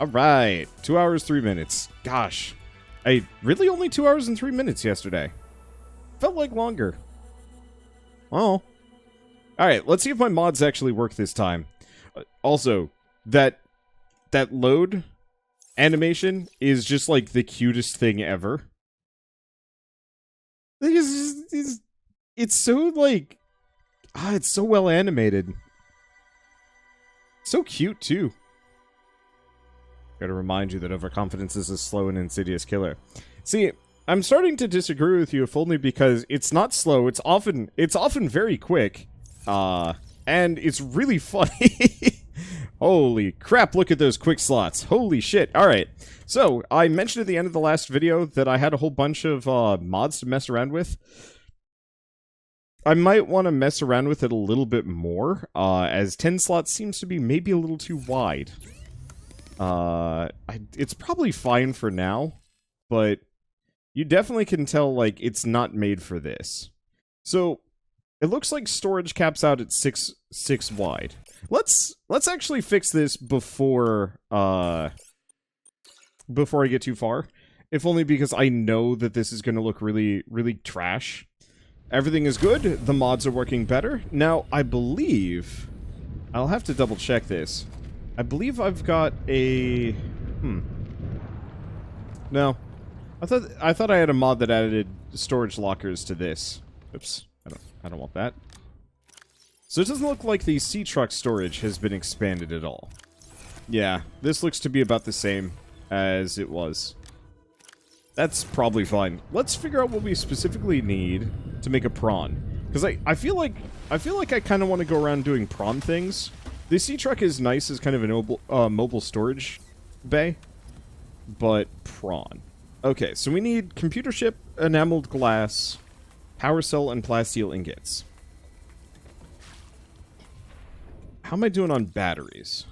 Alright, 2 hours, 3 minutes. Gosh, really only 2 hours and 3 minutes yesterday. Felt like longer. Oh. Alright, let's see if my mods actually work this time. Also, that load animation is just like the cutest thing ever. It's so like... it's so well animated. So cute, too. Gotta remind you that overconfidence is a slow and insidious killer. See, I'm starting to disagree with you, if only because it's not slow, it's often very quick. And it's really funny. Holy crap, look at those quick slots. Holy shit. Alright, so, I mentioned at the end of the last video that I had a whole bunch of mods to mess around with. I might want to mess around with it a little bit more, as 10 slots seems to be maybe a little too wide. It's probably fine for now, but you definitely can tell, like, it's not made for this. So, it looks like storage caps out at 6 wide. Let's actually fix this before I get too far. If only because I know that this is going to look really, really trash. Everything is good. The mods are working better. Now, I believe... I'll have to double check this. I believe I've got a... No. I thought I had a mod that added storage lockers to this. Oops. I don't want that. So it doesn't look like the sea truck storage has been expanded at all. Yeah, this looks to be about the same as it was. That's probably fine. Let's figure out what we specifically need to make a prawn. Because I feel like I kind of want to go around doing prawn things. The sea truck is nice as kind of a mobile storage bay, but prawn. Okay, so we need computer chip, enameled glass, power cell, and plasteel ingots. How am I doing on batteries?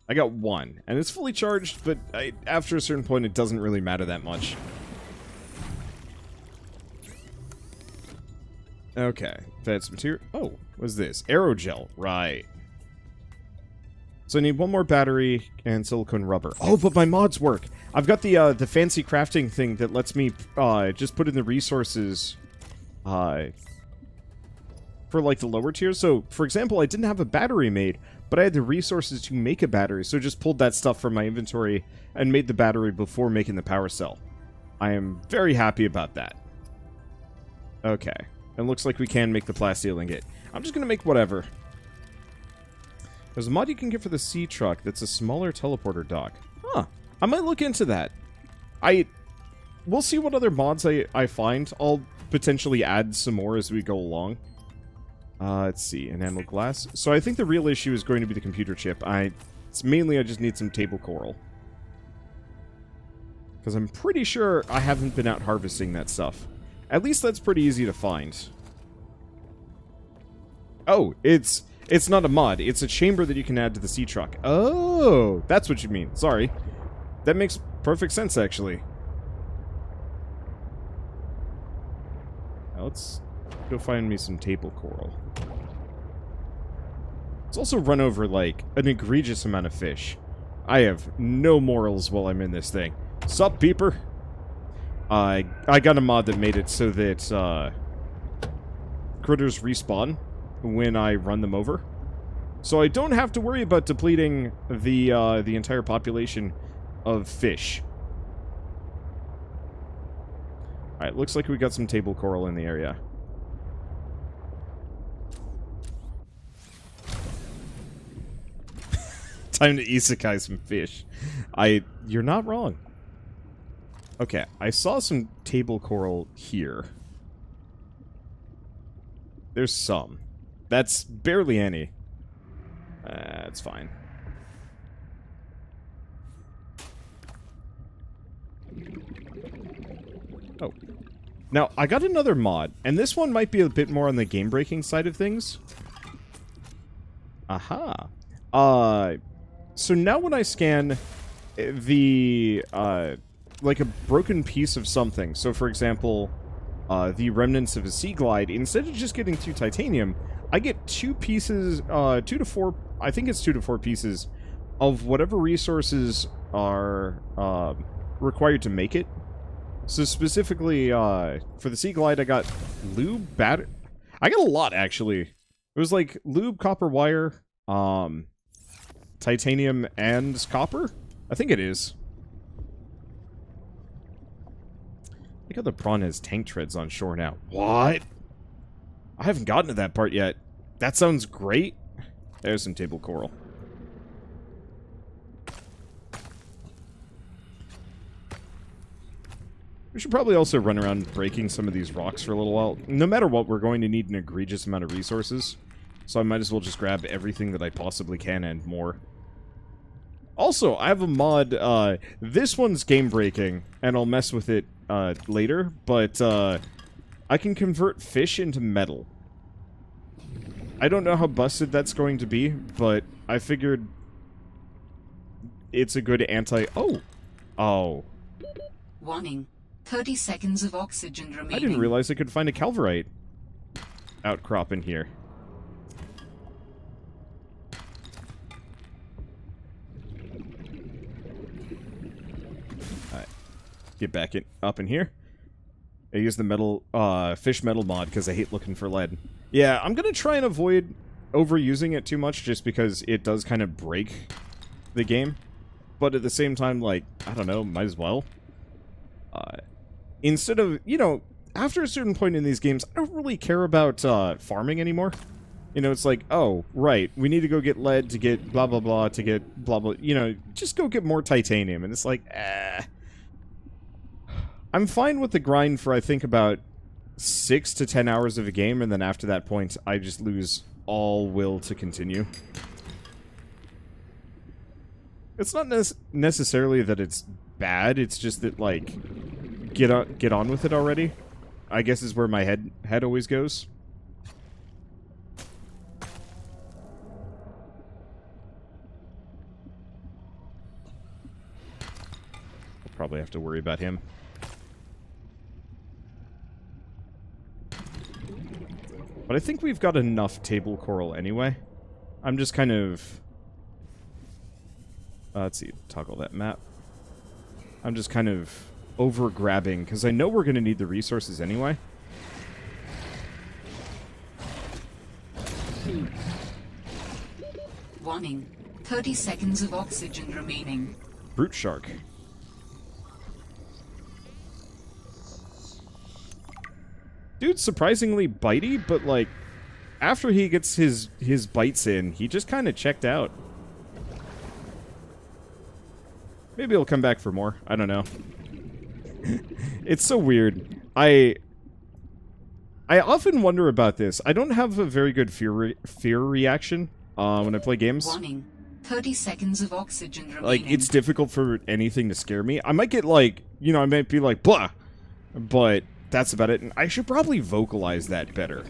I got 1, and it's fully charged, but after a certain point, it doesn't really matter that much. Okay, that's material. Oh, what's this? Aerogel, right. So I need 1 more battery and silicone rubber. Oh, but my mods work. I've got the fancy crafting thing that lets me just put in the resources for like the lower tiers. So, for example, I didn't have a battery made, but I had the resources to make a battery, so I just pulled that stuff from my inventory and made the battery before making the power cell. I am very happy about that. Okay. It looks like we can make the plasteel ingot. I'm just gonna make whatever. There's a mod you can get for the sea truck that's a smaller teleporter dock. Huh. I might look into that. We'll see what other mods I find. I'll potentially add some more as we go along. Let's see. Enamel glass. So I think the real issue is going to be the computer chip. It's mainly I just need some table coral. Because I'm pretty sure I haven't been out harvesting that stuff. At least that's pretty easy to find. Oh, it's not a mod. It's a chamber that you can add to the sea truck. Oh, that's what you mean. Sorry. That makes perfect sense, actually. Now let's go find me some table coral. Let's also run over, like, an egregious amount of fish. I have no morals while I'm in this thing. Sup, peeper? I got a mod that made it so that, critters respawn when I run them over. So I don't have to worry about depleting the entire population of fish. Alright, looks like we got some table coral in the area. Time to isekai some fish. You're not wrong. Okay, I saw some table coral here. There's some. That's barely any. That's fine. Oh. Now, I got another mod, and this one might be a bit more on the game-breaking side of things. Aha. So now when I scan the, like a broken piece of something, so for example, the remnants of a sea glide, instead of just getting 2 titanium, I get 2 pieces, 2 to 4, I think it's 2 to 4 pieces of whatever resources are required to make it. So specifically, for the Sea Glide, I got lube, I got a lot, actually. It was like lube, copper wire, titanium, and copper? I think it is. Look how the prawn has tank treads on shore now. What? I haven't gotten to that part yet. That sounds great. There's some table coral. We should probably also run around breaking some of these rocks for a little while. No matter what, we're going to need an egregious amount of resources. So I might as well just grab everything that I possibly can and more. Also, I have a mod, this one's game-breaking, and I'll mess with it later, but I can convert fish into metal. I don't know how busted that's going to be, but I figured it's a good Oh. Warning. 30 seconds of oxygen remaining. I didn't realize I could find a calverite outcrop in here. Alright. Get back up in here. I use the metal, fish metal mod because I hate looking for lead. Yeah, I'm gonna try and avoid overusing it too much just because it does kind of break the game. But at the same time, like, I don't know, might as well. Instead of, you know, after a certain point in these games, I don't really care about farming anymore. You know, it's like, oh, right, we need to go get lead to get blah, blah, blah, to get blah, blah, you know, just go get more titanium. And it's like, I'm fine with the grind for, I think, about 6 to 10 hours of a game, and then after that point, I just lose all will to continue. It's not necessarily that it's bad, it's just that, like, get on with it already, I guess is where my head always goes. I'll probably have to worry about him. But I think we've got enough table coral anyway. I'm just kind of... let's see, toggle that map. I'm just kind of over-grabbing, because I know we're going to need the resources anyway. Warning. 30 seconds of oxygen remaining. Brute shark. Dude's surprisingly bitey, but, like, after he gets his bites in, he just kind of checked out. Maybe he'll come back for more. I don't know. It's so weird. I often wonder about this. I don't have a very good fear reaction when I play games. Warning. 30 seconds of oxygen remaining. Like, it's difficult for anything to scare me. I might get, like, you know, I might be like, blah, but that's about it. And I should probably vocalize that better.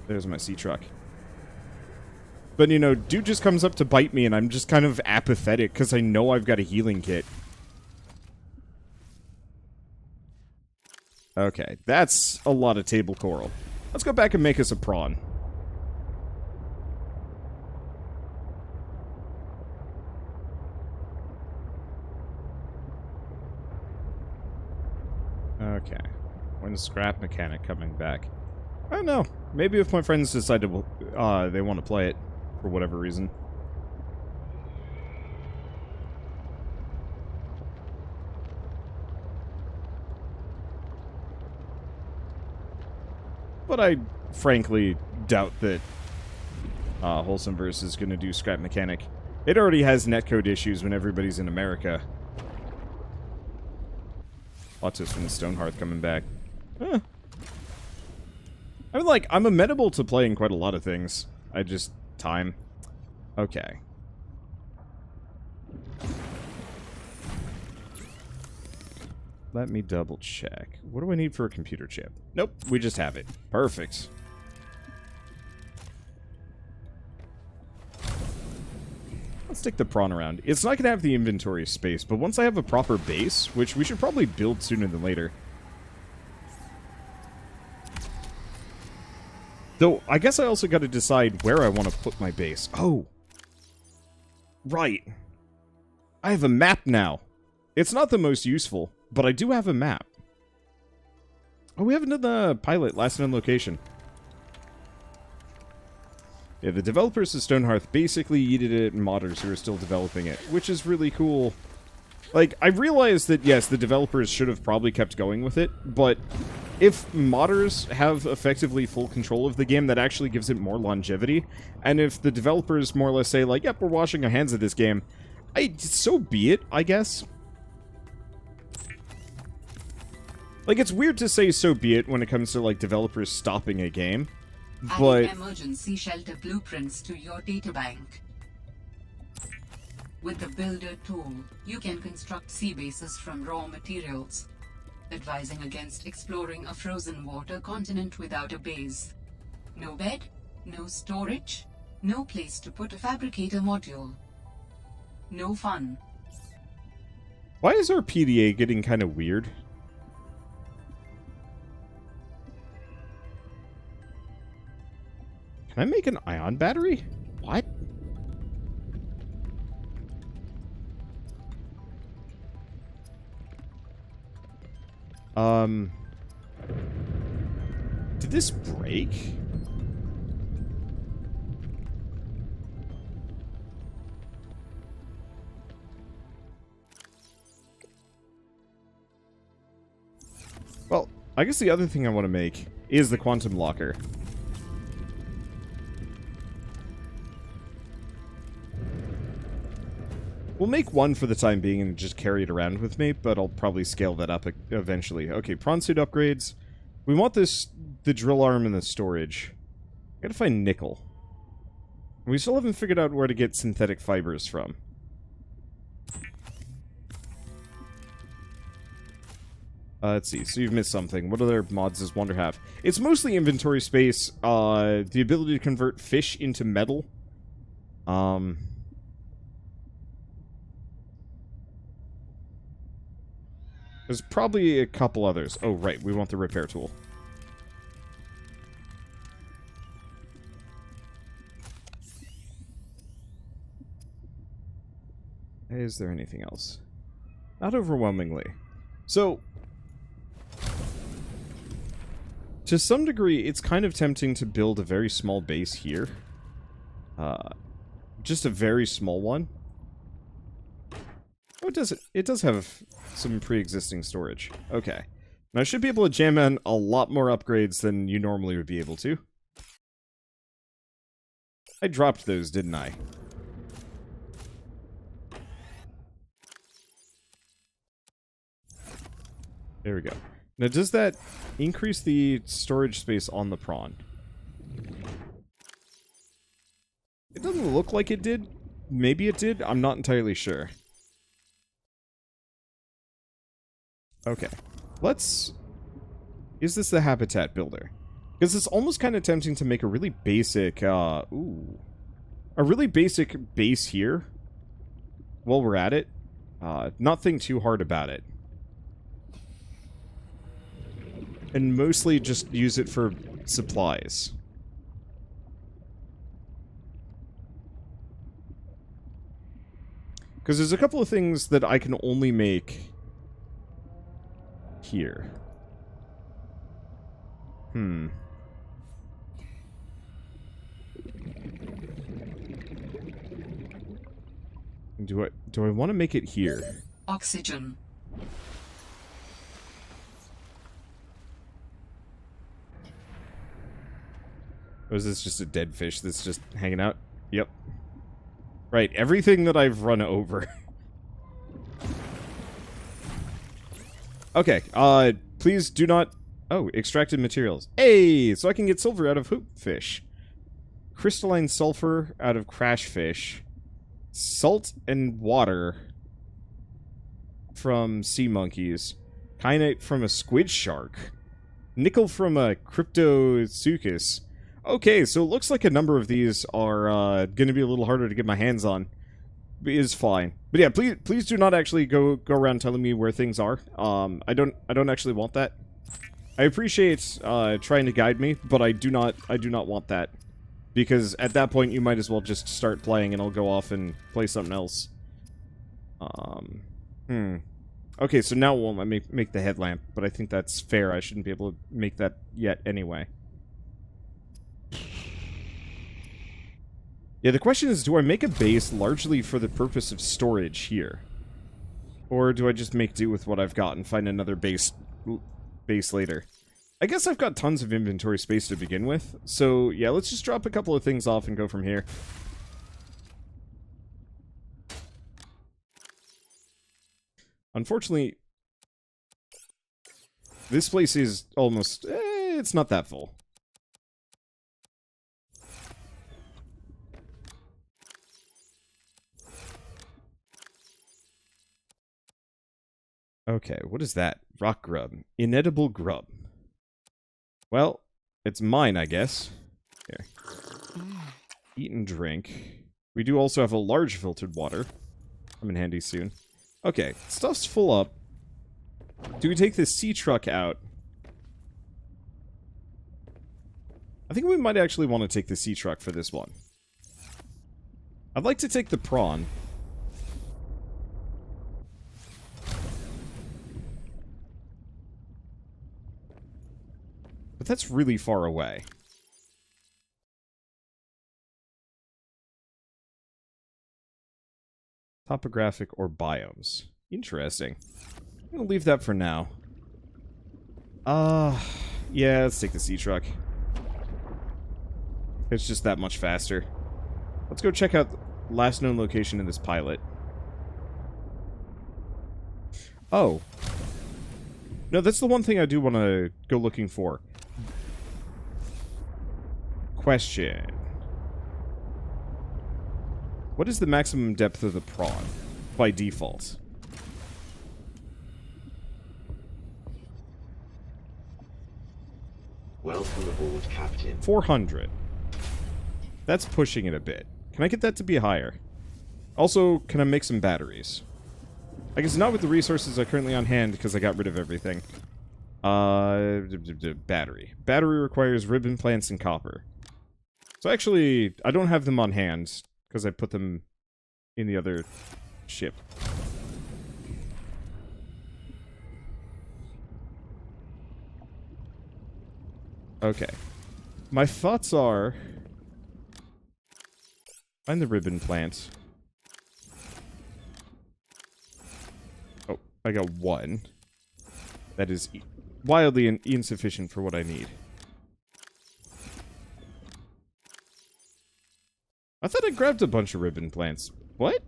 There's my sea truck. But, you know, dude just comes up to bite me, and I'm just kind of apathetic, because I know I've got a healing kit. Okay, that's a lot of table coral. Let's go back and make us a prawn. Okay. When's Scrap Mechanic coming back? I don't know. Maybe if my friends decide to, they want to play it. For whatever reason. But I frankly doubt that Wholesome Verse is going to do Scrap Mechanic. It already has netcode issues when everybody's in America. Lots from the Stonehearth coming back. Huh. I mean, like, I'm amenable to playing quite a lot of things. I just... time. Okay. Let me double check. What do I need for a computer chip? Nope, we just have it. Perfect. Let's take the prawn around. It's not going to have the inventory space, but once I have a proper base, which we should probably build sooner than later. Though, I guess I also got to decide where I want to put my base. Oh! Right. I have a map now. It's not the most useful, but I do have a map. Oh, we haven't done the pilot, last known location. Yeah, the developers of Stonehearth basically yeeted it and modders who are still developing it, which is really cool. Like, I realize that, yes, the developers should have probably kept going with it, but if modders have effectively full control of the game, that actually gives it more longevity, and if the developers more or less say, like, yep, we're washing our hands of this game, so be it, I guess. Like, it's weird to say so be it when it comes to, like, developers stopping a game, but... Adding emergency shelter blueprints to your databank. With the Builder tool, you can construct sea bases from raw materials, advising against exploring a frozen water continent without a base. No bed, no storage, no place to put a fabricator module. No fun. Why is our PDA getting kind of weird? Can I make an ion battery? What? Did this break? Well, I guess the other thing I want to make is the quantum locker. We'll make one for the time being and just carry it around with me, but I'll probably scale that up eventually. Okay, prawn suit upgrades. We want the drill arm and the storage. Gotta find nickel. We still haven't figured out where to get synthetic fibers from. Let's see, so you've missed something. What other mods does Wander have? It's mostly inventory space, the ability to convert fish into metal. There's probably a couple others. Oh, right. We want the repair tool. Is there anything else? Not overwhelmingly. So, to some degree, it's kind of tempting to build a very small base here. Just a very small one. Oh, it does have some pre-existing storage. Okay. Now, I should be able to jam in a lot more upgrades than you normally would be able to. I dropped those, didn't I? There we go. Now, does that increase the storage space on the prawn? It doesn't look like it did. Maybe it did. I'm not entirely sure. Okay, let's... Is this the habitat builder? Because it's almost kind of tempting to make a really basic, a really basic base here. While we're at it. Not think too hard about it. And mostly just use it for supplies. Because there's a couple of things that I can only make... here. Do I want to make it here? Oxygen. Or is this just a dead fish that's just hanging out? Yep. Right, everything that I've run over. Okay, please do not... Oh, extracted materials. Hey, so I can get silver out of hoopfish. Crystalline sulfur out of crashfish. Salt and water from sea monkeys. Kyanite from a squid shark. Nickel from a cryptosuchus. Okay, so it looks like a number of these are going to be a little harder to get my hands on. Is fine. But yeah, please do not actually go around telling me where things are. I don't actually want that. I appreciate trying to guide me, but I do not want that. Because at that point, you might as well just start playing and I'll go off and play something else. Okay, so now we'll make the headlamp, but I think that's fair. I shouldn't be able to make that yet anyway. Yeah, the question is, do I make a base largely for the purpose of storage here? Or do I just make do with what I've got and find another base later? I guess I've got tons of inventory space to begin with, so yeah, let's just drop a couple of things off and go from here. Unfortunately, this place is almost... it's not that full. Okay, what is that? Rock grub. Inedible grub. Well, it's mine, I guess. Here. Eat and drink. We do also have a large filtered water. Come in handy soon. Okay, stuff's full up. Do we take this sea truck out? I think we might actually want to take the sea truck for this one. I'd like to take the prawn. But that's really far away. Topographic or biomes. Interesting. I'm gonna leave that for now. Yeah, let's take the sea truck. It's just that much faster. Let's go check out the last known location in this pilot. Oh. No, that's the one thing I do want to go looking for. Question. What is the maximum depth of the prawn by default? Welcome aboard, Captain. 400. That's pushing it a bit. Can I get that to be higher? Also, can I make some batteries? I guess not with the resources I currently on hand because I got rid of everything. Battery. Battery requires ribbon plants and copper. So actually, I don't have them on hand because I put them in the other ship. Okay. My thoughts are... Find the ribbon plant. Oh, I got one. That is wildly insufficient for what I need. I thought I grabbed a bunch of ribbon plants. What?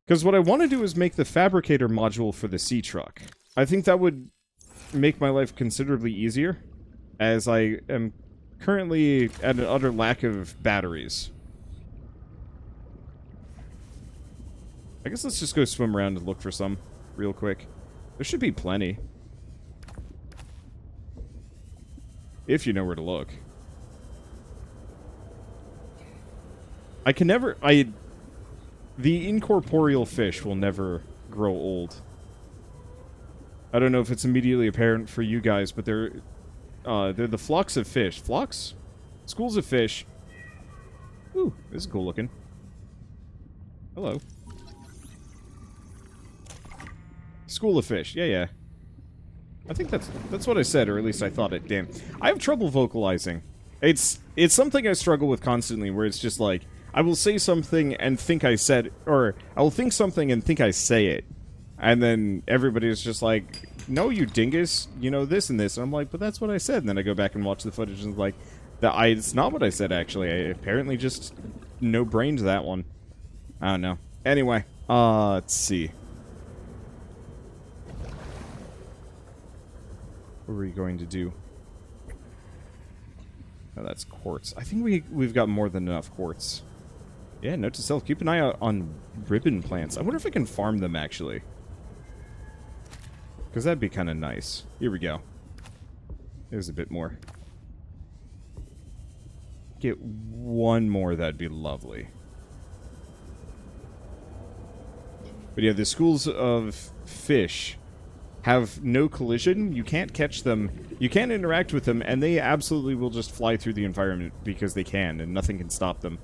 Because what I want to do is make the fabricator module for the sea truck. I think that would make my life considerably easier, as I am currently at an utter lack of batteries. I guess let's just go swim around and look for some real quick. There should be plenty. If you know where to look. I can never... The incorporeal fish will never grow old. I don't know if it's immediately apparent for you guys, but they're the flocks of fish. Flocks? Schools of fish. Ooh, this is cool looking. Hello. School of fish. Yeah. I think that's what I said, or at least I thought it. Damn. I have trouble vocalizing. It's something I struggle with constantly, where it's just like, I will say something and think I said, or I will think something and think I say it. And then everybody is just like, no, you dingus, you know, this and this. And I'm like, but that's what I said. And then I go back and watch the footage and it's like, it's not what I said, actually. I apparently just no-brained that one. I don't know. Anyway, let's see. What are we going to do? Oh, that's quartz. I think we've got more than enough quartz. Yeah, note to self, keep an eye out on ribbon plants. I wonder if I can farm them, actually. Because that'd be kind of nice. Here we go. There's a bit more. Get one more, that'd be lovely. But yeah, the schools of fish have no collision. You can't catch them. You can't interact with them, and they absolutely will just fly through the environment because they can, and nothing can stop them.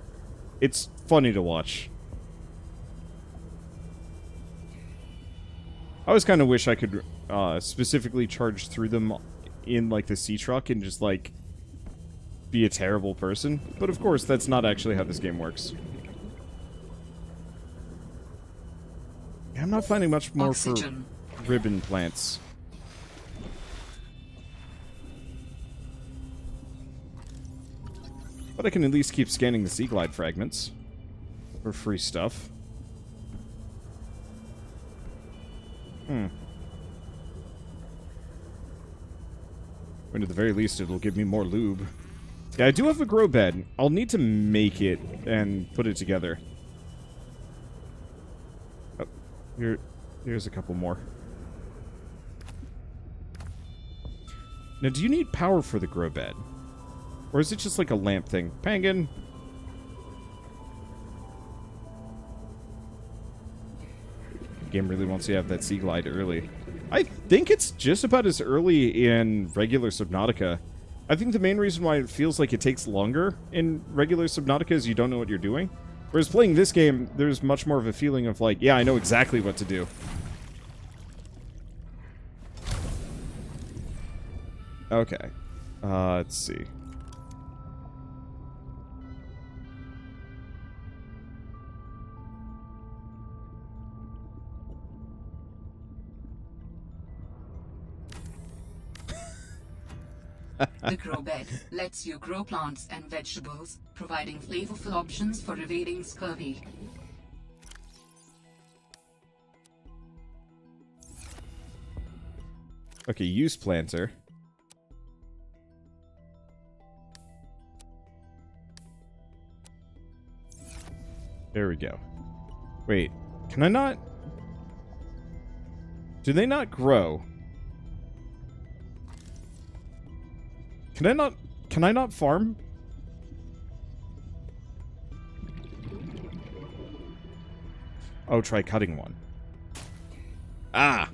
It's funny to watch. I always kind of wish I could specifically charge through them in, like, the sea truck and just, like, be a terrible person. But, of course, that's not actually how this game works. I'm not finding much more Oxygen. for ribbon plants. But I can at least keep scanning the sea glide fragments for free stuff. And at the very least, it'll give me more lube. Yeah, I do have a grow bed. I'll need to make it and put it together. Oh, here's a couple more. Now, do you need power for the grow bed? Or is it just like a lamp thing? Pangan! The game really wants you to have that sea glide early. I think it's just about as early in regular Subnautica. I think the main reason why it feels like it takes longer in regular Subnautica is you don't know what you're doing. Whereas playing this game, there's much more of a feeling of like, yeah, I know exactly what to do. Okay. Let's see. The grow bed lets you grow plants and vegetables, providing flavorful options for evading scurvy. Okay, use planter. There we go. Wait, can I not? Do they not grow? Can I not farm? Oh, try cutting one. Ah!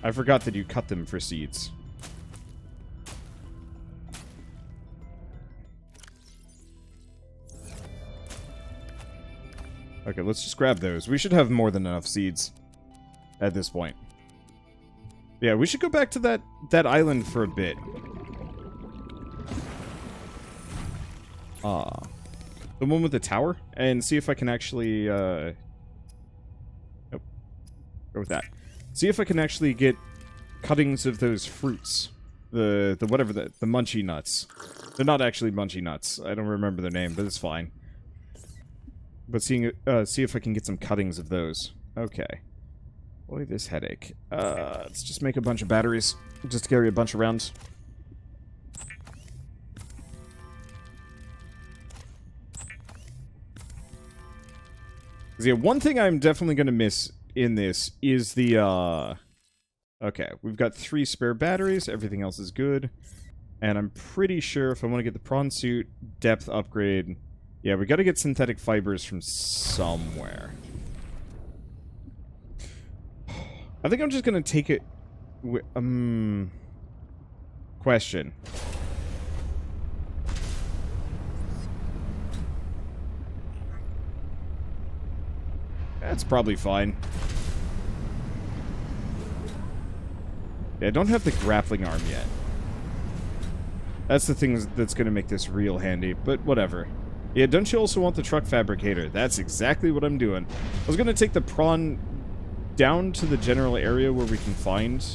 I forgot that you cut them for seeds. Okay, let's just grab those. We should have more than enough seeds at this point. Yeah, we should go back to that island for a bit. The one with the tower, and see if I can actually, nope. Go with that. See if I can actually get cuttings of those fruits. The munchy nuts. They're not actually munchy nuts. I don't remember their name, but it's fine. But see if I can get some cuttings of those. Okay. Boy, this headache. Let's just make a bunch of batteries. Just to carry a bunch around. Yeah, one thing I'm definitely going to miss in this is the, okay, we've got 3 spare batteries. Everything else is good. And I'm pretty sure if I want to get the prawn suit depth upgrade... Yeah, we got to get synthetic fibers from somewhere. I think I'm just gonna take it. Question. That's probably fine. Yeah, I don't have the grappling arm yet. That's the thing that's gonna make this real handy, but whatever. Yeah, don't you also want the truck fabricator? That's exactly what I'm doing. I was gonna take the prawn down to the general area where we can find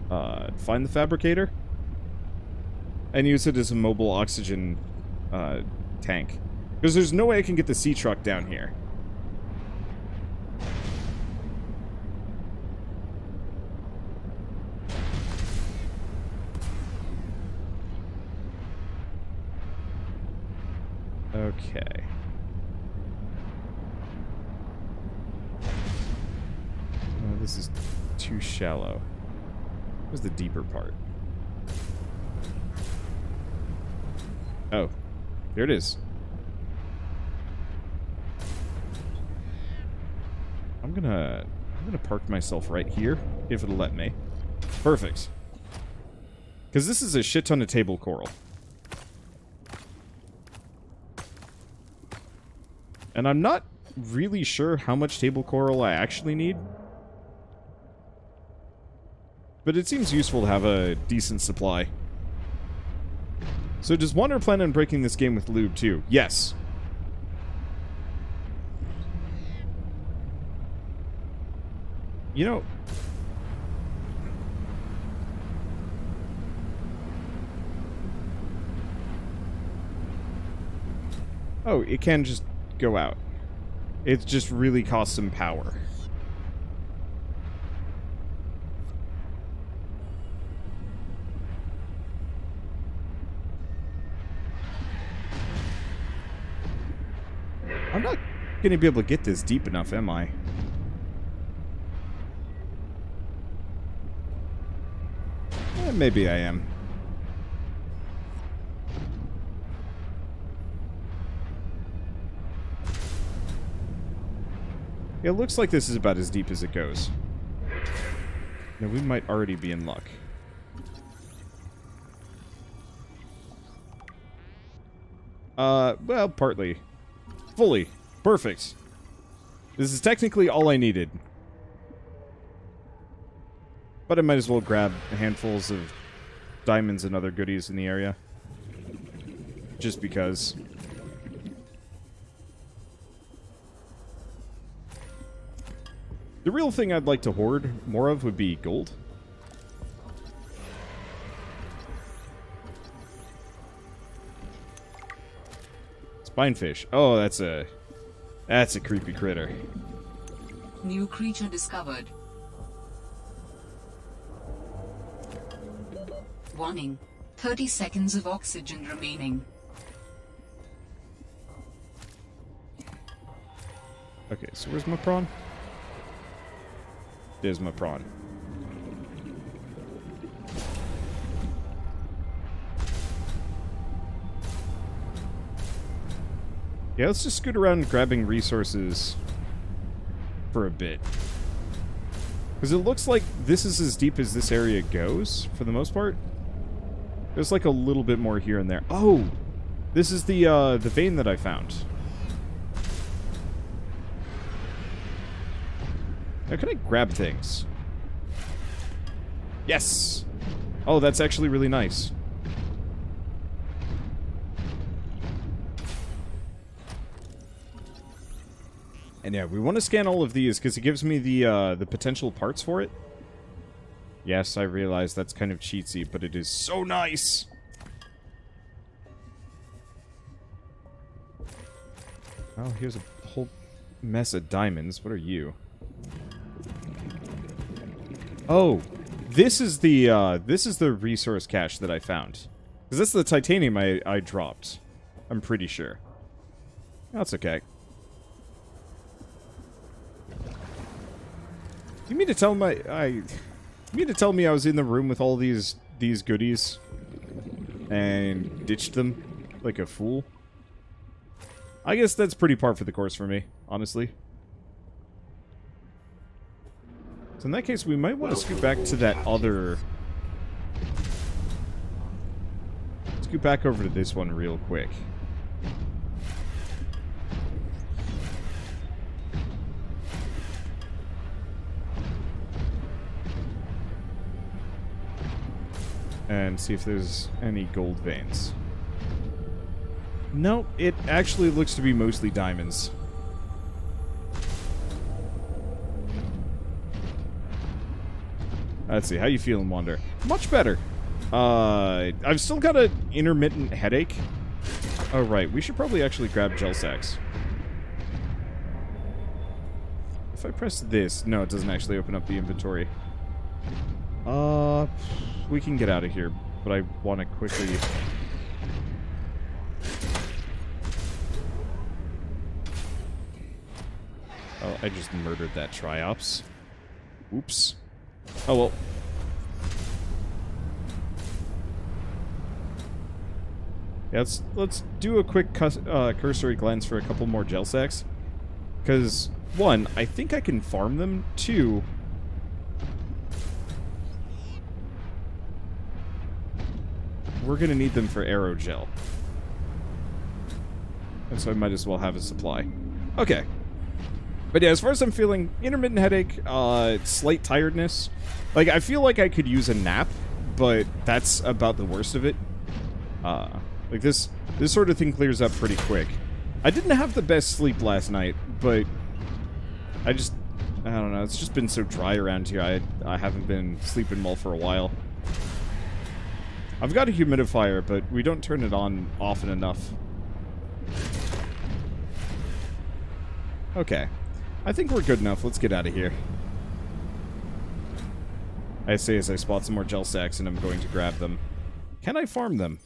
the fabricator and use it as a mobile oxygen tank, because there's no way I can get the sea truck down here. Okay. This is too shallow. Where's the deeper part? Oh, There it is. I'm gonna park myself right here, if it'll let me. Perfect. Because this is a shit ton of table coral. And I'm not really sure how much table coral I actually need. But it seems useful to have a decent supply. So does Wander plan on breaking this game with lube too? Yes. You know... Oh, it can just go out. It just really costs some power. I'm not going to be able to get this deep enough, am I? Maybe I am. It looks like this is about as deep as it goes. Now, we might already be in luck. Well, partly. Fully. Perfect. This is technically all I needed. But I might as well grab handfuls of diamonds and other goodies in the area. Just because. The real thing I'd like to hoard more of would be gold. Spinefish. Oh, that's a creepy critter. New creature discovered. Warning. 30 seconds of oxygen remaining. Okay, so where's my prawn? There's my prawn. Yeah, let's just scoot around grabbing resources for a bit. Because it looks like this is as deep as this area goes, for the most part. There's like a little bit more here and there. Oh! This is the vein that I found. Now, can I grab things? Yes! Oh, that's actually really nice. And yeah, we want to scan all of these because it gives me the potential parts for it. Yes, I realize that's kind of cheatsy, but it is so nice! Oh, here's a whole mess of diamonds. What are you? Oh, this is the resource cache that I found. Because that's the titanium I dropped. I'm pretty sure. That's okay. You mean to tell me I was in the room with all these goodies and ditched them like a fool? I guess that's pretty par for the course for me, honestly. So in that case, we might want to scoot back to that other... Scoot back over to this one real quick. And see if there's any gold veins. No, it actually looks to be mostly diamonds. Let's see, how you feeling, Wander? Much better. I've still got an intermittent headache. Oh, right, we should probably actually grab gel sacks. If I press this... No, it doesn't actually open up the inventory. We can get out of here, but I want to quickly... Oh, I just murdered that Triops. Oops. Oh, well. Yeah, let's do a quick cursory glance for a couple more gel sacks. Because, one, I think I can farm them. Two, we're going to need them for Aerogel. And so I might as well have a supply. Okay. But yeah, as far as I'm feeling, intermittent headache, slight tiredness. Like, I feel like I could use a nap, but that's about the worst of it. Like, this sort of thing clears up pretty quick. I didn't have the best sleep last night, but I don't know, it's just been so dry around here, I haven't been sleeping well for a while. I've got a humidifier, but we don't turn it on often enough. Okay. I think we're good enough. Let's get out of here. I say as I spot some more gel sacks and I'm going to grab them. Can I farm them?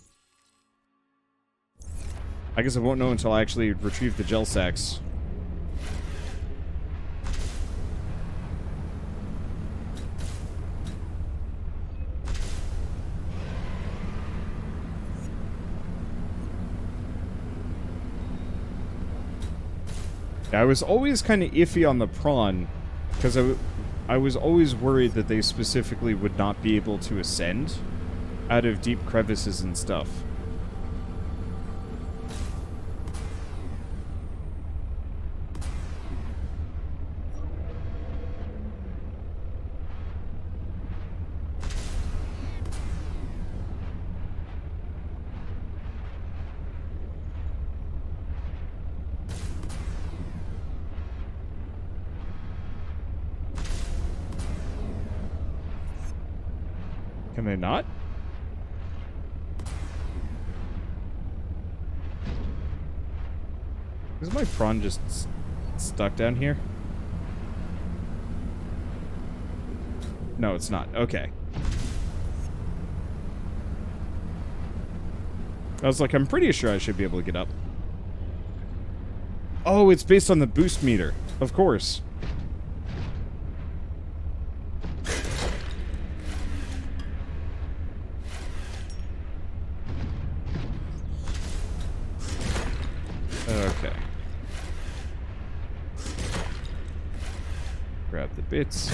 I guess I won't know until I actually retrieve the gel sacks. I was always kind of iffy on the prawn, because I was always worried that they specifically would not be able to ascend out of deep crevices and stuff. Can they not? Is my prawn just stuck down here? No, it's not. Okay. I was like, I'm pretty sure I should be able to get up. Oh, it's based on the boost meter. Of course. Okay. Grab the bits.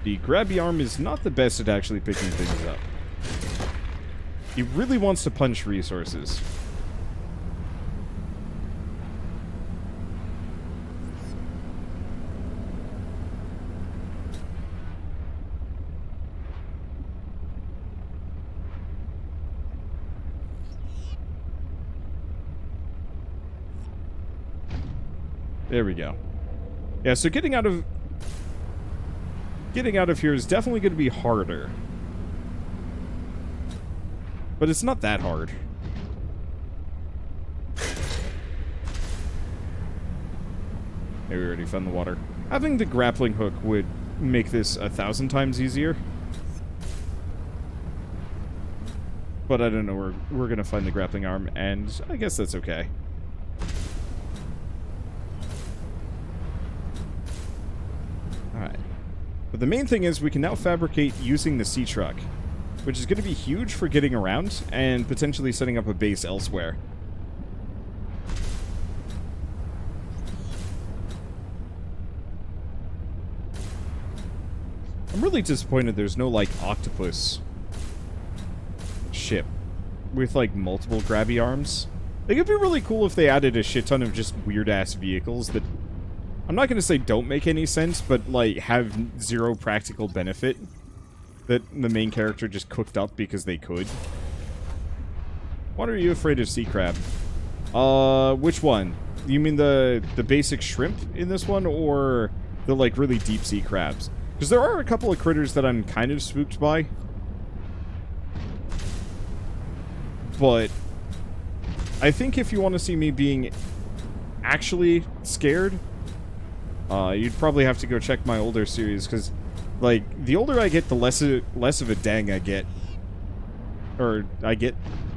The grabby arm is not the best at actually picking things up. He really wants to punch resources. There we go. Yeah, so getting out of here is definitely going to be harder. But it's not that hard. Maybe we already found the water. Having the grappling hook would make this 1,000 times easier. But I don't know, we're going to find the grappling arm, and I guess that's okay. Alright. But the main thing is we can now fabricate using the sea truck, which is going to be huge for getting around and potentially setting up a base elsewhere. I'm really disappointed there's no, like, octopus ship with, like, multiple grabby arms. Like, it'd be really cool if they added a shit ton of just weird-ass vehicles that, I'm not going to say don't make any sense, but, like, have zero practical benefit that the main character just cooked up because they could. What are you afraid of, sea crab? Which one? You mean the basic shrimp in this one, or the, like, really deep sea crabs? Because there are a couple of critters that I'm kind of spooked by. But I think if you want to see me being actually scared, you'd probably have to go check my older series, because, like, the older I get, the less of a dang I get. Or, I get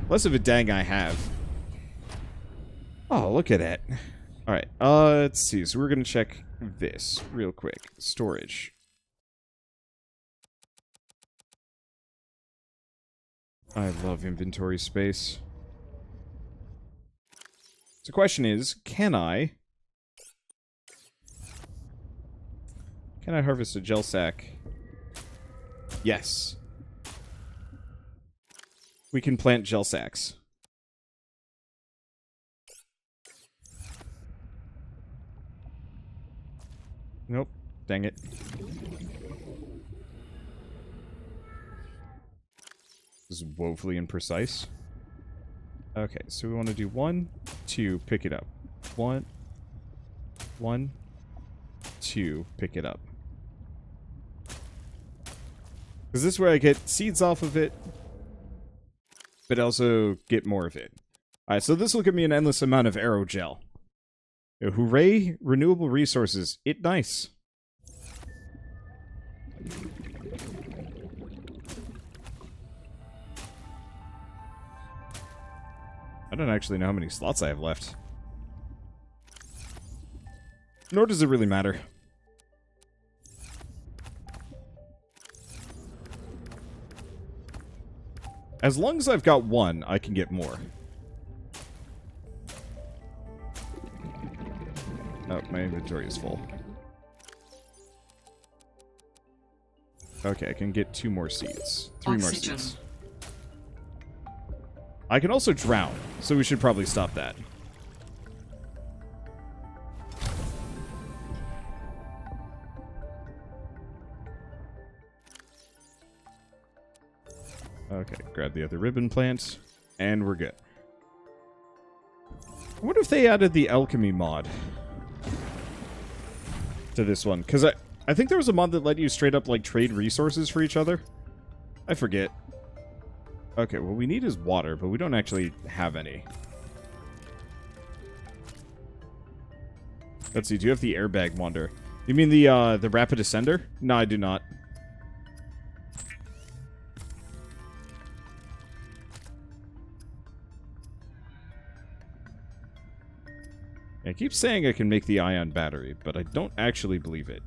less of a dang I have. Oh, look at that. Alright, let's see. So we're going to check this real quick. Storage. I love inventory space. So the question is, can I harvest a gel sack? Yes. We can plant gel sacks. Nope. Dang it. This is woefully imprecise. Okay, so we want to do 1, 2, pick it up. 1, 2, pick it up. Because this way I get seeds off of it, but also get more of it. Alright, so this will give me an endless amount of Aerogel. Hooray! Renewable resources. It nice. I don't actually know how many slots I have left. Nor does it really matter. As long as I've got one, I can get more. Oh, my inventory is full. Okay, I can get 2 more seeds. 3 more seeds. I can also drown, so we should probably stop that. Okay, grab the other ribbon plant, and we're good. I wonder if they added the alchemy mod to this one, because I think there was a mod that let you straight up, like, trade resources for each other. I forget. Okay, what we need is water, but we don't actually have any. Let's see, do you have the airbag wander? You mean the rapid ascender? No, I do not. I keep saying I can make the ion battery, but I don't actually believe it.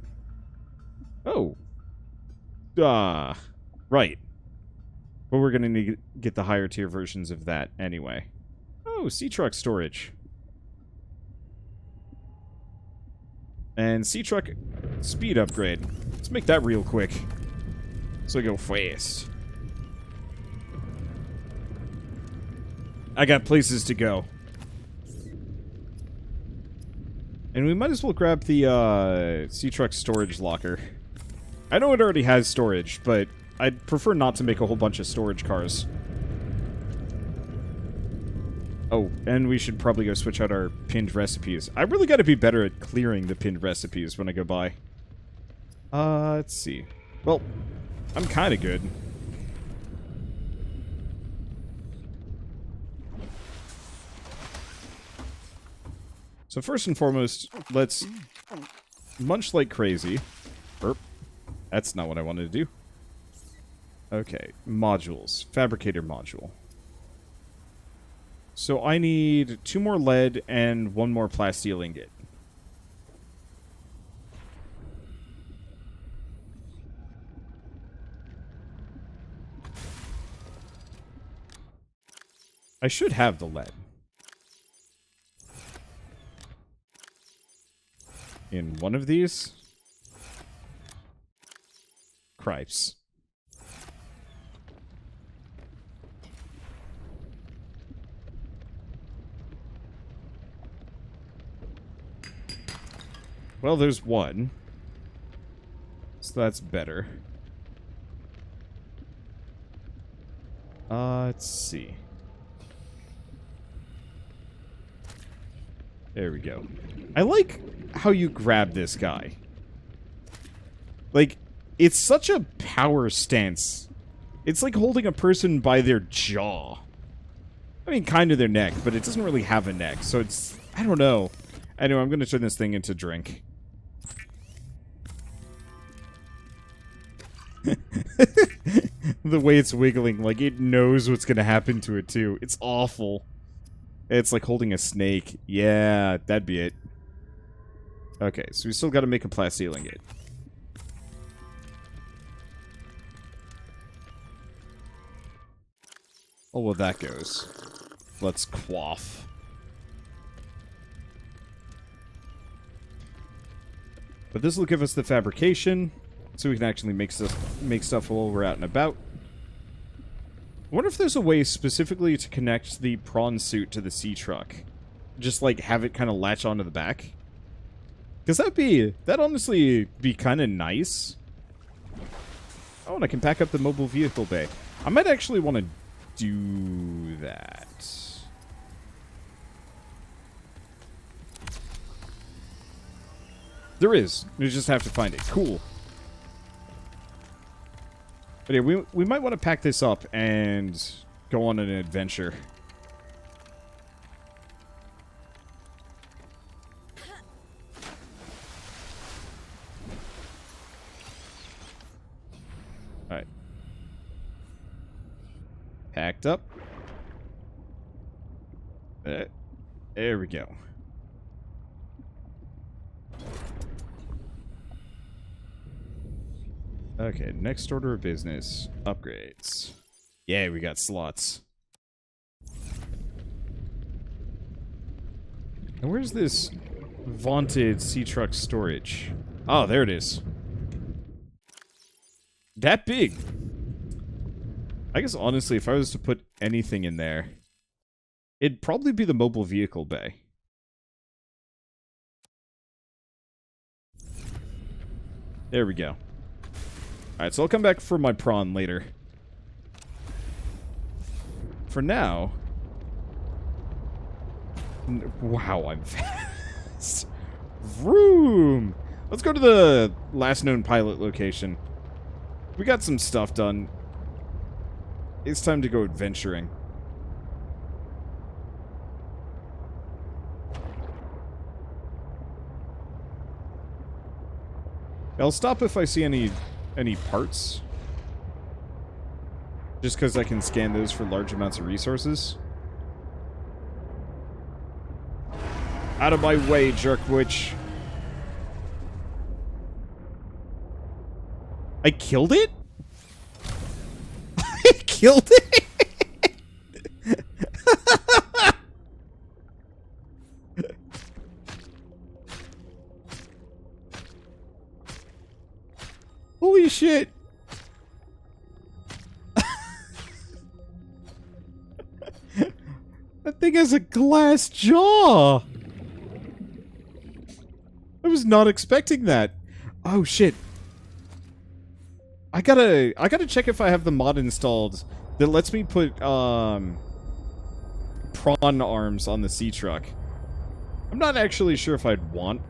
Oh. Right. But we're gonna need to get the higher tier versions of that anyway. Oh, sea truck storage. And sea truck speed upgrade. Let's make that real quick. So I go fast. I got places to go. And we might as well grab the sea truck storage locker. I know it already has storage, but I'd prefer not to make a whole bunch of storage cars. Oh, and we should probably go switch out our pinned recipes. I really gotta be better at clearing the pinned recipes when I go by. Let's see. Well, I'm kinda good. So first and foremost, let's munch like crazy. Burp. That's not what I wanted to do. Okay, modules. Fabricator module. So I need 2 more lead and 1 more plasteel ingot. I should have the lead. In one of these? Cripes. Well, there's one. So that's better. Let's see. There we go. I like how you grab this guy. Like, it's such a power stance. It's like holding a person by their jaw. I mean, kind of their neck, but it doesn't really have a neck, so it's... I don't know. Anyway, I'm going to turn this thing into drink. The way it's wiggling, like it knows what's gonna happen to it too. It's awful. It's like holding a snake. Yeah, that'd be it. Okay, so we still gotta make a plasteel ingot. Oh, well, that goes. Let's quaff. But this will give us the fabrication, so we can actually make stuff while we're out and about. I wonder if there's a way specifically to connect the prawn suit to the sea truck. Just, like, have it kind of latch onto the back. Because that'd honestly be kind of nice. Oh, and I can pack up the mobile vehicle bay. I might actually want to do that. There is. You just have to find it. Cool. But yeah, we might want to pack this up and go on an adventure. Alright. Packed up. There we go. Okay, next order of business. Upgrades. Yeah, we got slots. And where's this vaunted sea truck storage? Oh, there it is. That big. I guess, honestly, if I was to put anything in there, it'd probably be the mobile vehicle bay. There we go. Alright, so I'll come back for my prawn later. For now... Wow, I'm fast. Vroom! Let's go to the last known pilot location. We got some stuff done. It's time to go adventuring. I'll stop if I see any parts. Just because I can scan those for large amounts of resources. Out of my way, jerkwitch. I killed it? I killed it? Holy shit. That thing has a glass jaw. I was not expecting that. Oh shit. I gotta check if I have the mod installed that lets me put prawn arms on the sea truck. I'm not actually sure if I'd want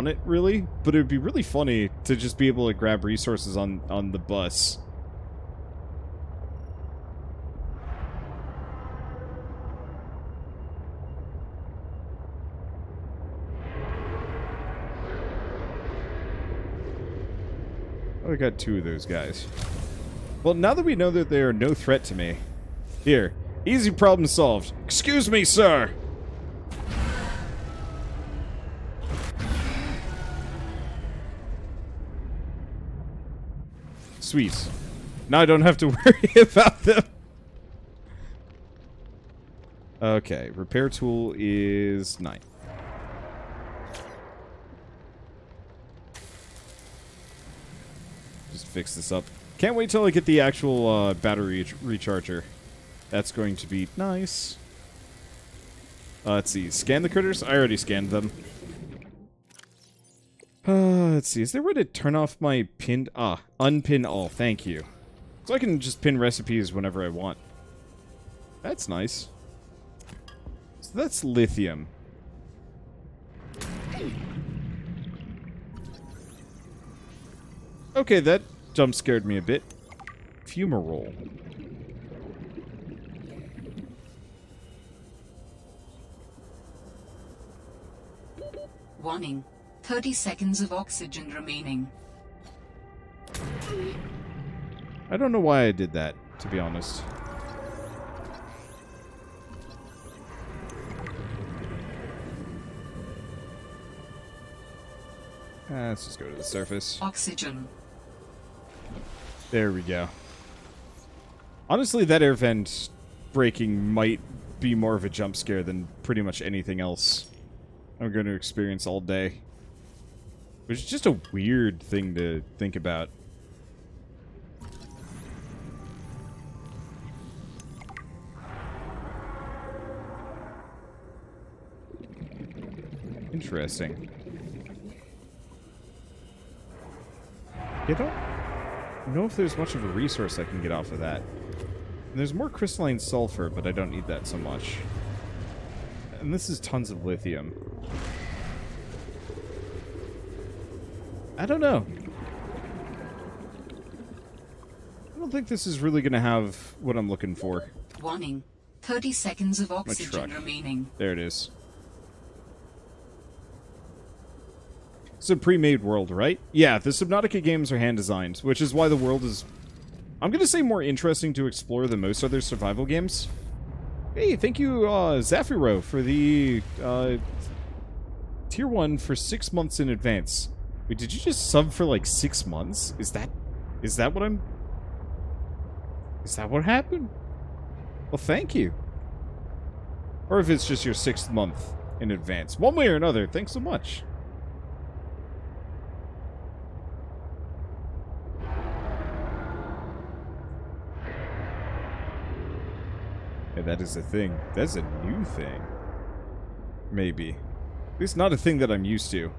it really, but it would be really funny to just be able to grab resources on the bus. Oh, I got two of those guys. Well, now that we know that they are no threat to me. Here, easy problem solved. Excuse me, sir! Sweet. Now I don't have to worry about them. Okay, repair tool is 9. Just fix this up. Can't wait till I get the actual battery recharger. That's going to be nice. Let's see. Scan the critters? I already scanned them. Let's see. Is there a way to turn off my pinned... unpin all. Thank you. So I can just pin recipes whenever I want. That's nice. So that's lithium. Okay, that jump scared me a bit. Fumarole. Warning. 30 seconds of oxygen remaining. I don't know why I did that, to be honest. Let's just go to the surface. Oxygen. There we go. Honestly, that air vent breaking might be more of a jump scare than pretty much anything else I'm going to experience all day. Which is just a weird thing to think about. Interesting. I don't know if there's much of a resource I can get off of that. And there's more crystalline sulfur, but I don't need that so much. And this is tons of lithium. I don't know. I don't think this is really going to have what I'm looking for. Warning. 30 seconds of oxygen truck. remaining. There it is. It's a pre-made world, right? Yeah, the Subnautica games are hand-designed, which is why the world is, I'm going to say, more interesting to explore than most other survival games. Hey, thank you, Zafiro, for the Tier 1 for 6 months in advance. Wait, did you just sub for, like, 6 months? Is that what I'm... Is that what happened? Well, thank you. Or if it's just your 6th month in advance. One way or another, thanks so much. Yeah, that is a thing. That's a new thing. Maybe. At least not a thing that I'm used to.